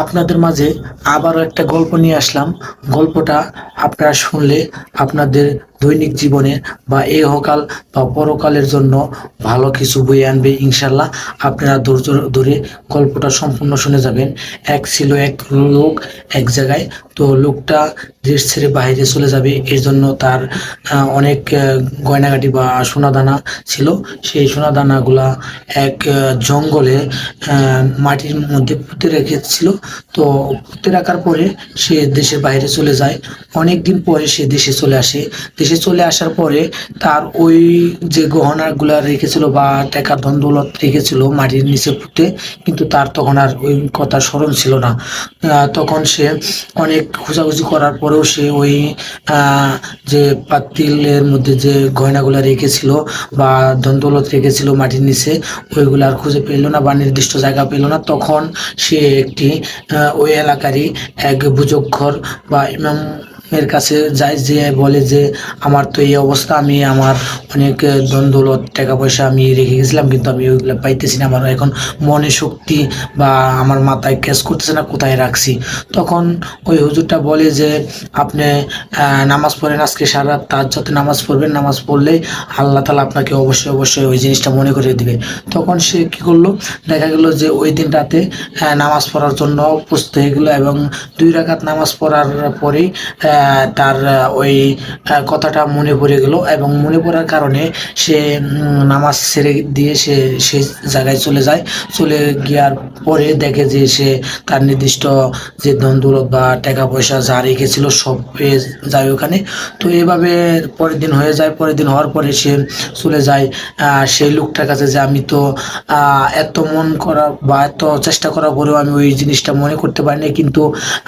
আপনাদের মাঝে আবারও একটা গল্প নিয়ে আসলাম। গল্পটা আপনারা শুনলে আপনাদের দৈনিক জীবনে বা ইহকাল বা পরকালের জন্য ভালো কিছু বয়ে আনবে ইনশাল্লাহ। আপনারা ধৈর্য ধরে গল্পটা সম্পূর্ণ শুনে যাবেন। ছিল এক লোক এক জায়গায়। তো লোকটা দেশ ছেড়ে বাইরে চলে যাবে, এর জন্য তার অনেক গয়নাগাটি বা সোনাদানা ছিল। সেই সোনাদানাগুলা এক জঙ্গলে মাটির মধ্যে পুঁতে রেখেছিল। তো পুঁতে রাখার পরে সে দেশের বাইরে চলে যায়। অনেকদিন পরে সে দেশে চলে আসে। দেশে চলে আসার পরে তার ওই যে গহনাগুলা রেখেছিল বা টাকা ধন দৌলত রেখেছিল মাটির নিচে পুঁতে, কিন্তু তার তখন আর ওই কথা স্মরণ ছিল না। তখন সে অনেক খোঁজাখুঁজি করার পরেও সে ওই যে পাতিলের মধ্যে যে গয়নাগুলা রেখেছিল বা ধন দৌলত রেখেছিল মাটির নিচে, ওইগুলো আর খুঁজে পেল না বা নির্দিষ্ট জায়গা পেল না। তখন সে একটি ওই এলাকারই এক বুজুর্গর বা ইমাম এর কাছে যায়, যে বলে যে আমার তো এই অবস্থা, আমি আমার অনেক ধন দৌলত টাকা পয়সা আমি রেখে গেছিলাম, কিন্তু আমি ওইগুলো পাইতেছি না। আমার এখন মনে শক্তি বা আমার মাথায় ক্যাচ করতেছে না কোথায় রাখছি। তখন ওই হুজুরটা বলে যে আপনি নামাজ পড়েন, আজকে সারা রাত তাহাজ্জুদের নামাজ পড়বেন, নামাজ পড়লেই আল্লাহ তাআলা আপনাকে অবশ্যই অবশ্যই ওই জিনিসটা মনে করে দিবে। তখন সে কি করলো, দেখা গেল যে ওই দিন রাতে নামাজ পড়ার জন্য প্রস্তুত হয়ে গেল, এবং 2 রাকাত নামাজ পড়ার পরেই তার ওই কথাটা মনে পড়ে গেল, এবং মনে পড়ার কারণে সে নামাজ ছেড়ে দিয়ে সে সেই জায়গায় চলে যায়। চলে গিয়ার পরে দেখে যে সে তার নির্দিষ্ট যে ধন দৌলত বা টাকা পয়সা যা রেখেছিল সব পেয়ে যায় ওখানে। তো এভাবে পরের দিন হয়ে যায়। পরের দিন হওয়ার পরে সে চলে যায় সেই লোকটার কাছে, যে আমি তো এত মন করা বা এত চেষ্টা করার পরেও আমি ওই জিনিসটা মনে করতে পারিনি, কিন্তু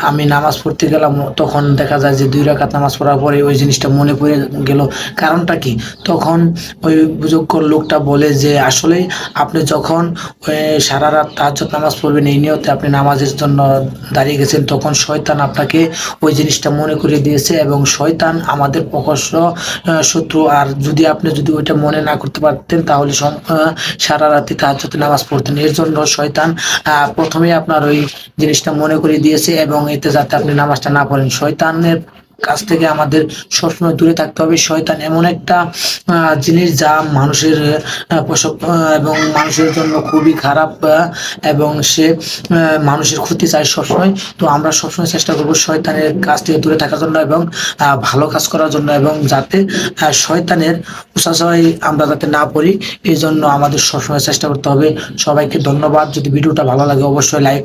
আমি নামাজ পড়তে গেলাম, তখন দেখা যায় যে 2 রাকাত নামাজ পড়ার পরে ওই জিনিসটা মনে পড়ে গেল। কারণটা কি? তখন ওই বুজুর্গ লোকটা বলে যে আসলে আপনি যখন সারা রাত তাহাজ্জুদ নামাজ পড়বেন এই নিয়তে আপনি নামাজের জন্য দাঁড়িয়ে গেছেন, তখন শয়তান আপনাকে ওই জিনিসটা মনে করে দিয়েছে, এবং শয়তান আমাদের প্রকাশ্য শত্রু। আর যদি ওইটা মনে না করতে পারতেন তাহলে সারা রাতে তাহাজ্জুদের নামাজ পড়তেন। এর জন্য শয়তান প্রথমেই আপনার ওই জিনিসটা মনে করে দিয়েছে, এবং এতে যাতে আপনি নামাজটা না পড়েন। শয়তানের কাছ থেকে আমাদের সবসময় দূরে থাকতে হবে। শয়তান এমন একটা জিনিস যা মানুষের এবং মানুষের জন্য খুবই খারাপ, এবং সে মানুষের ক্ষতি চায় সবসময়। তো আমরা সবসময় চেষ্টা করব শয়তানের কাছ থেকে দূরে থাকার জন্য, এবং ভালো কাজ করার জন্য, এবং যাতে শয়তানের উসাসয় আমরা যাতে না পড়ি, এই জন্য আমাদের সবসময় চেষ্টা করতে হবে। সবাইকে ধন্যবাদ। যদি ভিডিওটা ভালো লাগে অবশ্যই লাইক